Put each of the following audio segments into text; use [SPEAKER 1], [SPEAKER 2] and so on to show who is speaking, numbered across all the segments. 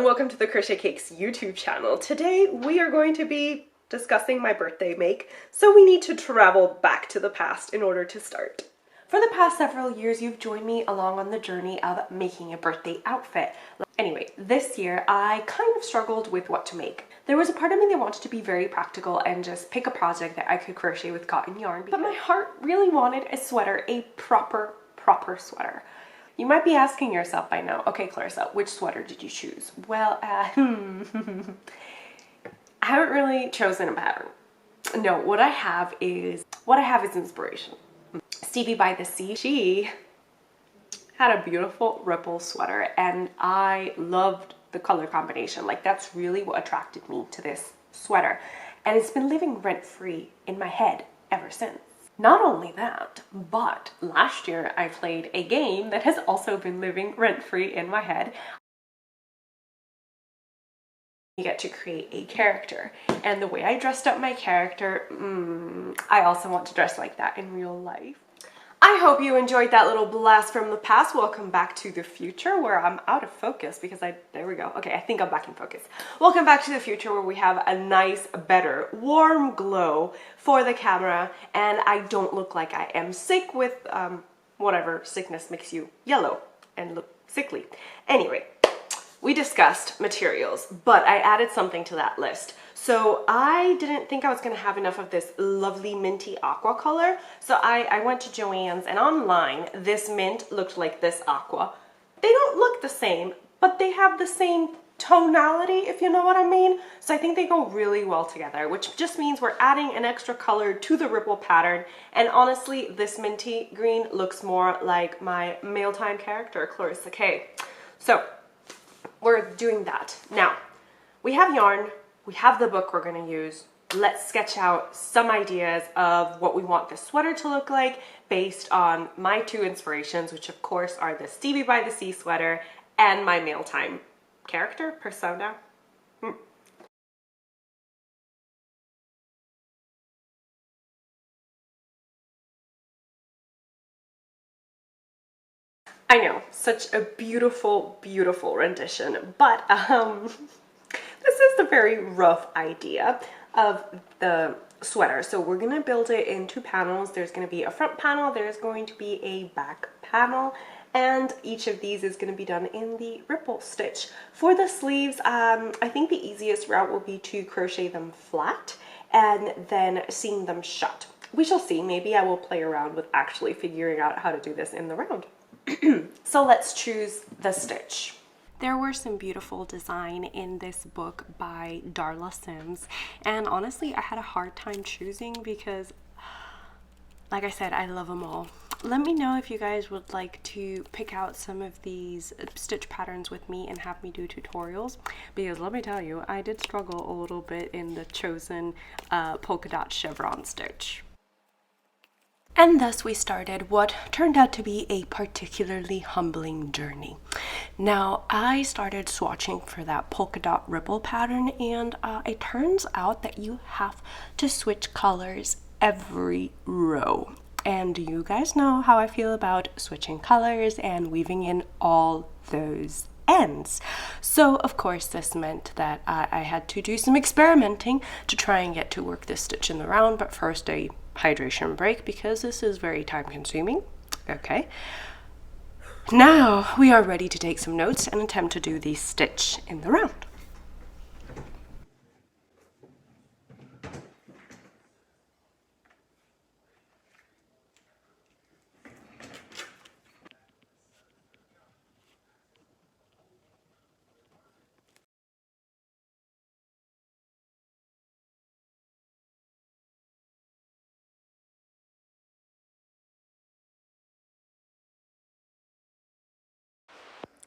[SPEAKER 1] and welcome to the Crochet Cakes YouTube channel. Today we are going to be discussing my birthday make, so we need to travel back to the past in order to start. For the past several years, you've joined me along on the journey of making a birthday outfit. Anyway, this year I kind of struggled with what to make. There was a part of me that wanted to be very practical and just pick a project that I could crochet with cotton yarn, but my heart really wanted a sweater, a proper sweater. You might be asking yourself by now, okay, Clarissa, which sweater did you choose? Well, I haven't really chosen a pattern. No, what I have is inspiration. Stevie by the Sea, she had a beautiful ripple sweater and I loved the color combination. Like, that's really what attracted me to this sweater. And it's been living rent-free in my head ever since. Not only that, but last year I played a game that has also been living rent-free in my head. You get to create a character, and the way I dressed up my character, I also want to dress like that in real life. I hope you enjoyed that little blast from the past. Welcome back to the future, where I'm out of focus because there we go. Okay, I think I'm back in focus. Welcome back to the future, where we have a nice, better, warm glow for the camera, and I don't look like I am sick with whatever sickness makes you yellow and look sickly. Anyway, we discussed materials, but I added something to that list. So I didn't think I was going to have enough of this lovely minty aqua color. So I went to Joann's, and online this mint looked like this aqua. They don't look the same, but they have the same tonality, if you know what I mean. So I think they go really well together, which just means we're adding an extra color to the ripple pattern. And honestly, this minty green looks more like my Mailtime character, Clarissa K. So we're doing that. Now, we have yarn, we have the book we're going to use. Let's sketch out some ideas of what we want this sweater to look like based on my two inspirations, which of course are the Stevie by the Sea sweater and my Mailtime character, persona. I know, such a beautiful, beautiful rendition, but this is the very rough idea of the sweater. So we're going to build it in two panels. There's going to be a front panel, there's going to be a back panel, and each of these is going to be done in the ripple stitch. For the sleeves, I think the easiest route will be to crochet them flat and then seam them shut. We shall see. Maybe I will play around with actually figuring out how to do this in the round. So let's choose the stitch. There were some beautiful design in this book by Darla Sims, and honestly I had a hard time choosing because, like I said, I love them all. Let me know if you guys would like to pick out some of these stitch patterns with me and have me do tutorials, because let me tell you, I did struggle a little bit in the chosen polka dot chevron stitch. And thus we started what turned out to be a particularly humbling journey. Now, I started swatching for that polka dot ripple pattern, and it turns out that you have to switch colors every row. And you guys know how I feel about switching colors and weaving in all those ends. So of course this meant that I had to do some experimenting to try and get to work this stitch in the round, but first a hydration break because this is very time consuming. Okay, now we are ready to take some notes and attempt to do the stitch in the round.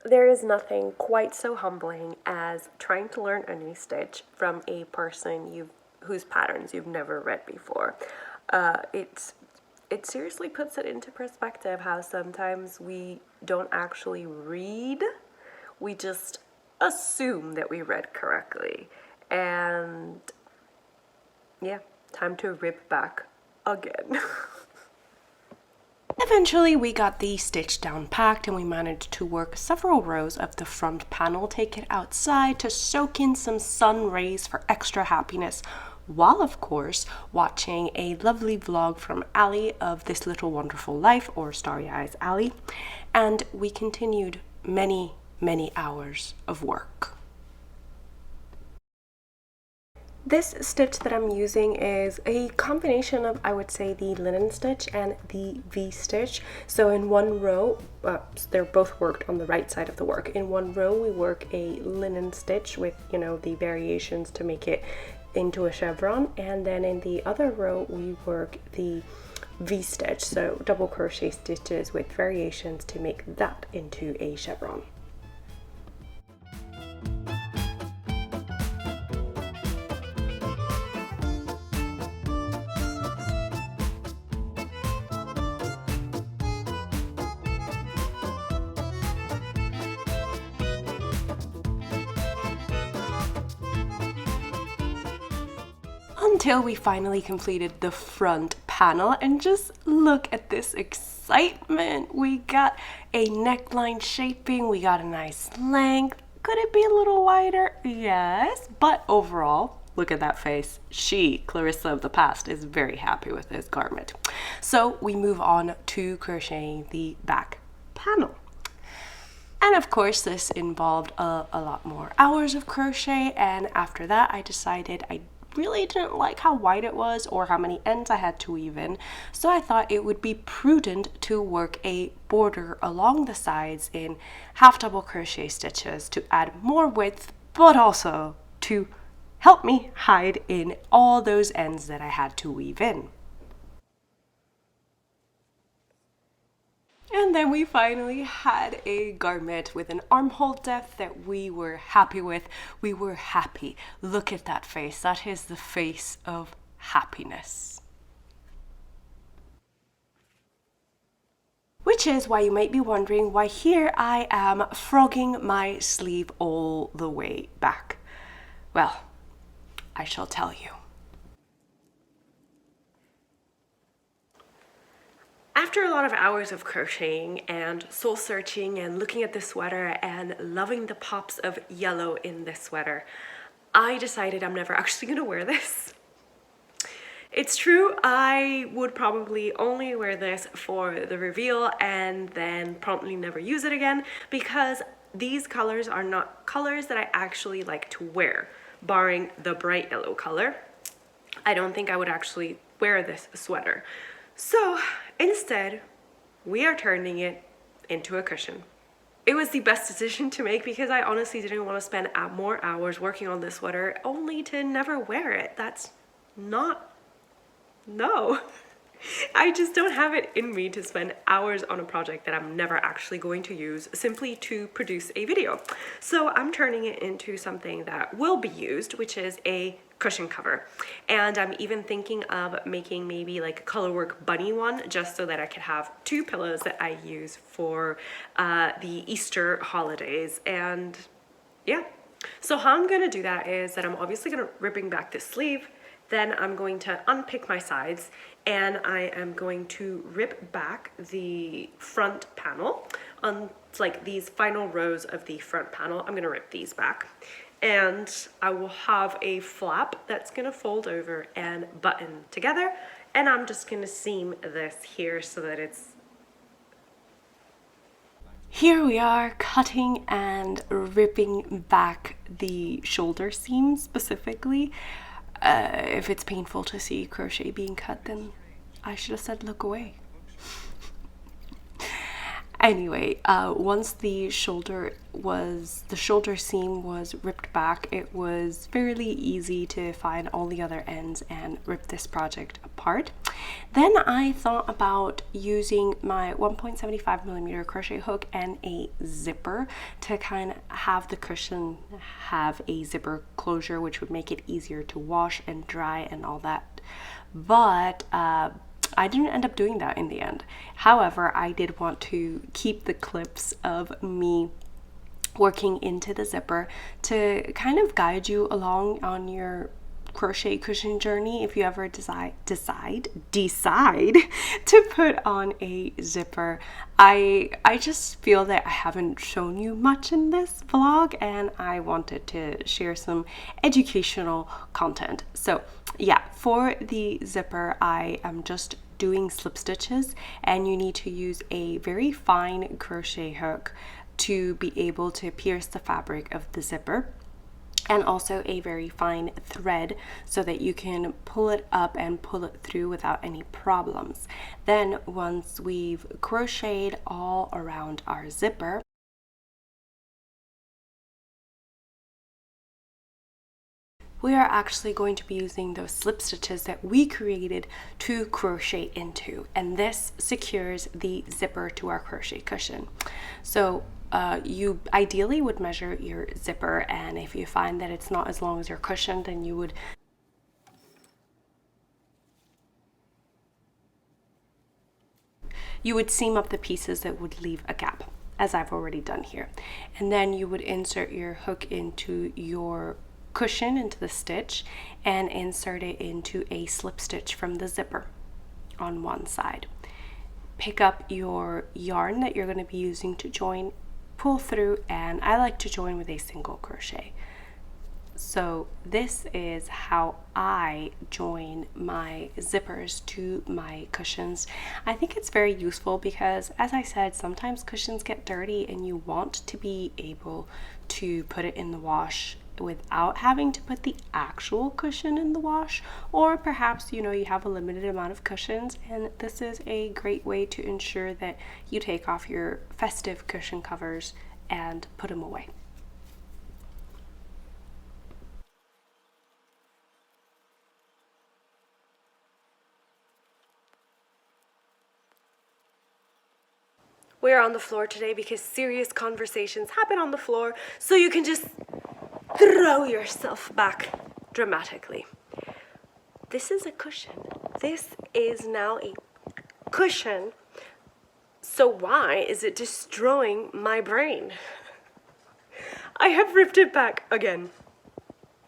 [SPEAKER 1] There is nothing quite so humbling as trying to learn a new stitch from a person whose patterns you've never read before. It seriously puts it into perspective how sometimes we don't actually read, we just assume that we read correctly. And yeah, time to rip back again. Eventually we got the stitch down packed and we managed to work several rows of the front panel, take it outside to soak in some sun rays for extra happiness, while of course watching a lovely vlog from Ali of This Little Wonderful Life, or Starry Eyes Ali, and we continued many hours of work. This stitch that I'm using is a combination of, I would say, the linen stitch and the V-stitch. So in one row, they're both worked on the right side of the work. In one row we work a linen stitch with, you know, the variations to make it into a chevron, and then in the other row we work the V-stitch, so double crochet stitches with variations to make that into a chevron. Until we finally completed the front panel, and just look at this excitement. We got a neckline shaping, we got a nice length. Could it be a little wider? Yes, but overall, look at that face. She, Clarissa of the past, is very happy with this garment. So we move on to crocheting the back panel. And of course this involved a lot more hours of crochet, and after that I decided I really didn't like how wide it was or how many ends I had to weave in, so I thought it would be prudent to work a border along the sides in half double crochet stitches to add more width, but also to help me hide in all those ends that I had to weave in. And then we finally had a garment with an armhole depth that we were happy with. We were happy. Look at that face. That is the face of happiness. Which is why you might be wondering why here I am frogging my sleeve all the way back. Well, I shall tell you. After a lot of hours of crocheting and soul searching and looking at this sweater and loving the pops of yellow in this sweater, I decided I'm never actually gonna wear this. It's true, I would probably only wear this for the reveal and then promptly never use it again, because these colors are not colors that I actually like to wear, barring the bright yellow color. I don't think I would actually wear this sweater. So instead, we are turning it into a cushion. It was the best decision to make because I honestly didn't want to spend more hours working on this sweater only to never wear it. That's not, no. I just don't have it in me to spend hours on a project that I'm never actually going to use simply to produce a video. So I'm turning it into something that will be used, which is a cushion cover. And I'm even thinking of making maybe like a colorwork bunny one, just so that I could have two pillows that I use for the Easter holidays. And yeah, so how I'm gonna do that is that I'm obviously gonna ripping back this sleeve, then I'm going to unpick my sides, and I am going to rip back the front panel on like these final rows of the front panel. I'm gonna rip these back, and I will have a flap that's gonna fold over and button together, and I'm just gonna seam this here so that it's... Here we are cutting and ripping back the shoulder seam specifically. If it's painful to see crochet being cut, then I should have said look away. Anyway, once the shoulder seam was ripped back, it was fairly easy to find all the other ends and rip this project apart. Then I thought about using my 1.75mm crochet hook and a zipper to kind of have the cushion have a zipper closure, which would make it easier to wash and dry and all that. But I didn't end up doing that in the end. However, I did want to keep the clips of me working into the zipper to kind of guide you along on your crochet cushion journey if you ever decide to put on a zipper. I just feel that I haven't shown you much in this vlog, and I wanted to share some educational content. So yeah, for the zipper I am just doing slip stitches, and you need to use a very fine crochet hook to be able to pierce the fabric of the zipper, and also a very fine thread so that you can pull it up and pull it through without any problems. Then once we've crocheted all around our zipper, we are actually going to be using those slip stitches that we created to crochet into, and this secures the zipper to our crochet cushion. So you ideally would measure your zipper, and if you find that it's not as long as your cushion, then you would seam up the pieces that would leave a gap, as I've already done here. And then you would insert your hook into your cushion, into the stitch, and insert it into a slip stitch from the zipper on one side. Pick up your yarn that you're going to be using to join, pull through, and I like to join with a single crochet. So this is how I join my zippers to my cushions. I think it's very useful because, as I said, sometimes cushions get dirty and you want to be able to put it in the wash without having to put the actual cushion in the wash, or perhaps you have a limited amount of cushions, and this is a great way to ensure that you take off your festive cushion covers and put them away. We're on the floor today because serious conversations happen on the floor, so you can just throw yourself back dramatically. This is a cushion. This is now a cushion. So why is it destroying my brain? I have ripped it back again.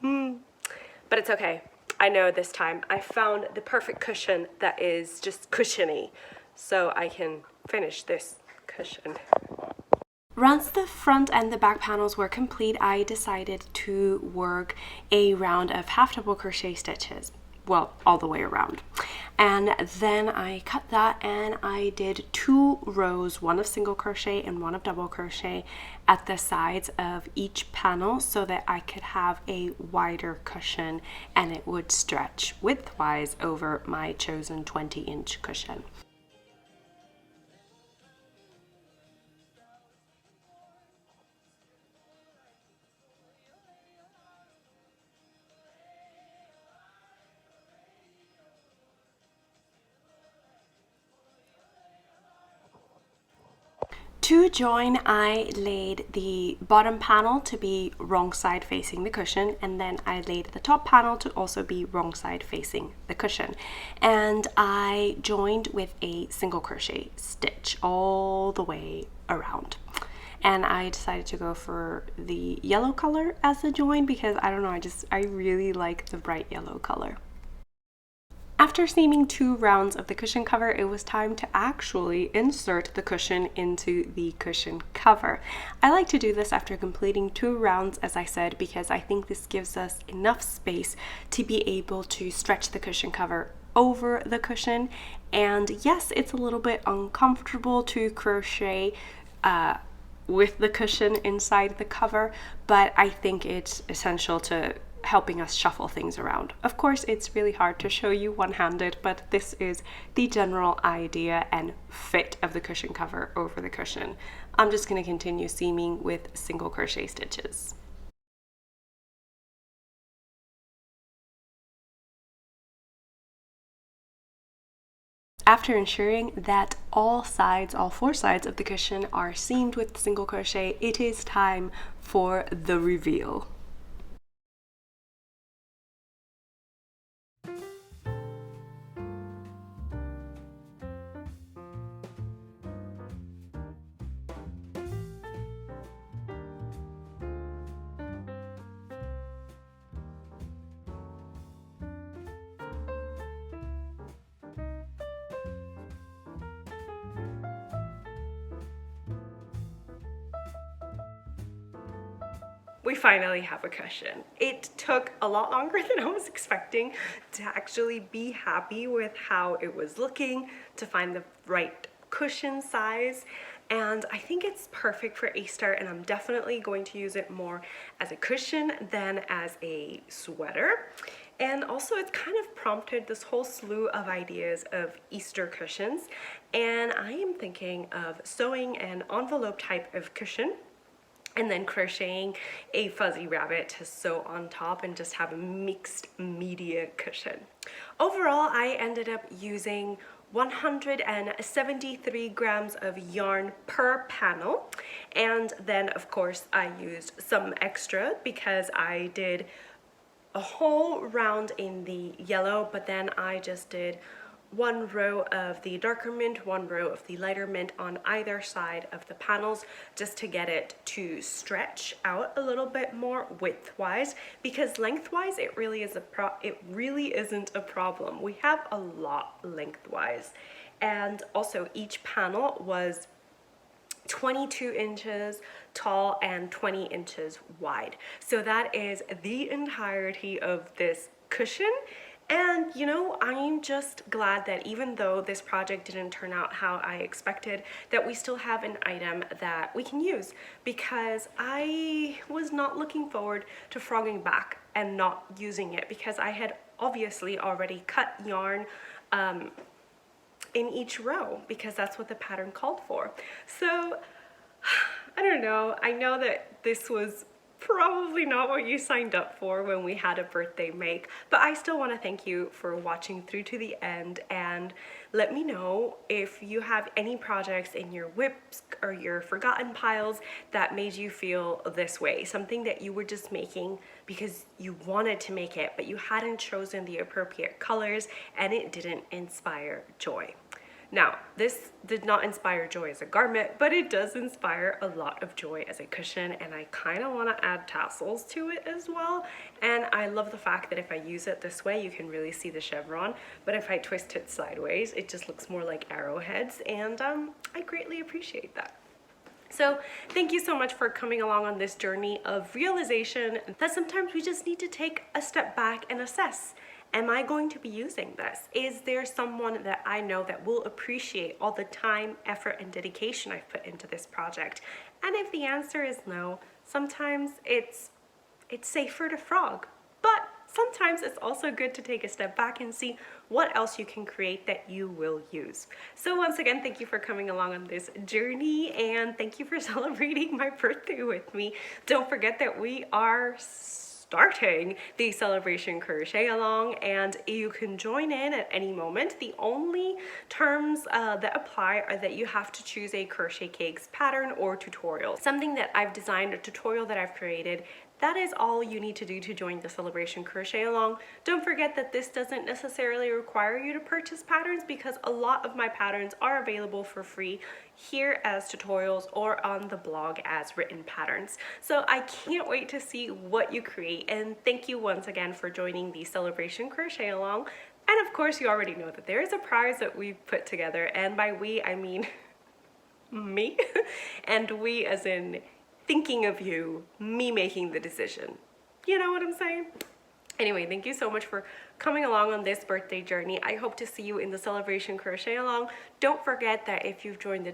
[SPEAKER 1] But it's okay. I know this time I found the perfect cushion that is just cushiony, so I can finish this cushion. Once the front and the back panels were complete, I decided to work a round of half double crochet stitches, well, all the way around. And then I cut that and I did 2 rows, one of single crochet and one of double crochet at the sides of each panel so that I could have a wider cushion and it would stretch widthwise over my chosen 20-inch cushion. To join, I laid the bottom panel to be wrong side facing the cushion, and then I laid the top panel to also be wrong side facing the cushion. And I joined with a single crochet stitch all the way around. And I decided to go for the yellow color as the join because I don't know, I really like the bright yellow color. After seaming 2 rounds of the cushion cover, it was time to actually insert the cushion into the cushion cover. I like to do this after completing 2 rounds, as I said, because I think this gives us enough space to be able to stretch the cushion cover over the cushion. And yes, it's a little bit uncomfortable to crochet with the cushion inside the cover, but I think it's essential to helping us shuffle things around. Of course, it's really hard to show you one-handed, but this is the general idea and fit of the cushion cover over the cushion. I'm just going to continue seaming with single crochet stitches. After ensuring that all 4 sides of the cushion are seamed with single crochet, it is time for the reveal. we finally have a cushion. It took a lot longer than I was expecting to actually be happy with how it was looking, to find the right cushion size, and I think it's perfect for Easter, and I'm definitely going to use it more as a cushion than as a sweater. And also it's kind of prompted this whole slew of ideas of Easter cushions, and I am thinking of sewing an envelope type of cushion and then crocheting a fuzzy rabbit to sew on top and just have a mixed media cushion. Overall, I ended up using 173 grams of yarn per panel, and then of course I used some extra because I did a whole round in the yellow, but then I just did one row of the darker mint, one row of the lighter mint on either side of the panels, just to get it to stretch out a little bit more widthwise, because lengthwise it really isn't a problem. We have a lot lengthwise, and also each panel was 22 inches tall and 20 inches wide. So that is the entirety of this cushion. And you know, I'm just glad that even though this project didn't turn out how I expected, that we still have an item that we can use, because I was not looking forward to frogging back and not using it, because I had obviously already cut yarn in each row, because that's what the pattern called for. So I don't know, I know that this was probably not what you signed up for when we had a birthday make, but I still want to thank you for watching through to the end, and let me know if you have any projects in your whips or your forgotten piles that made you feel this way, something that you were just making because you wanted to make it but you hadn't chosen the appropriate colors and it didn't inspire joy. Now, this did not inspire joy as a garment, but it does inspire a lot of joy as a cushion, and I kind of want to add tassels to it as well. And I love the fact that if I use it this way, you can really see the chevron, but if I twist it sideways, it just looks more like arrowheads, and I greatly appreciate that. So thank you so much for coming along on this journey of realization that sometimes we just need to take a step back and assess. Am I going to be using this? Is there someone that I know that will appreciate all the time, effort, and dedication I've put into this project? And if the answer is no, sometimes it's safer to frog. But sometimes it's also good to take a step back and see what else you can create that you will use. So once again, thank you for coming along on this journey, and thank you for celebrating my birthday with me. Don't forget that we are starting the celebration crochet along, and you can join in at any moment. The only terms that apply are that you have to choose a crochet cakes pattern or tutorial, something that I've designed, a tutorial that I've created. That is all you need to do to join the celebration crochet along. Don't forget that this doesn't necessarily require you to purchase patterns, because a lot of my patterns are available for free here as tutorials or on the blog as written patterns. So I can't wait to see what you create, and thank you once again for joining the celebration crochet along. And of course, you already know that there is a prize that we've put together, and by we I mean me, and we as in thinking of you, me making the decision. You know what I'm saying? Anyway, thank you so much for coming along on this birthday journey. I hope to see you in the celebration crochet along. Don't forget that if you've joined the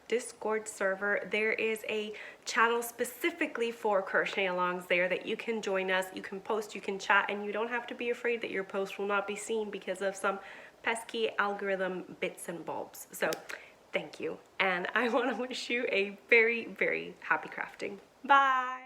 [SPEAKER 1] Discord server, there is a channel specifically for crochet alongs there that you can join us, you can post, you can chat, and you don't have to be afraid that your post will not be seen because of some pesky algorithm bits and bobs. So thank you, and I want to wish you a very, very happy crafting. Bye!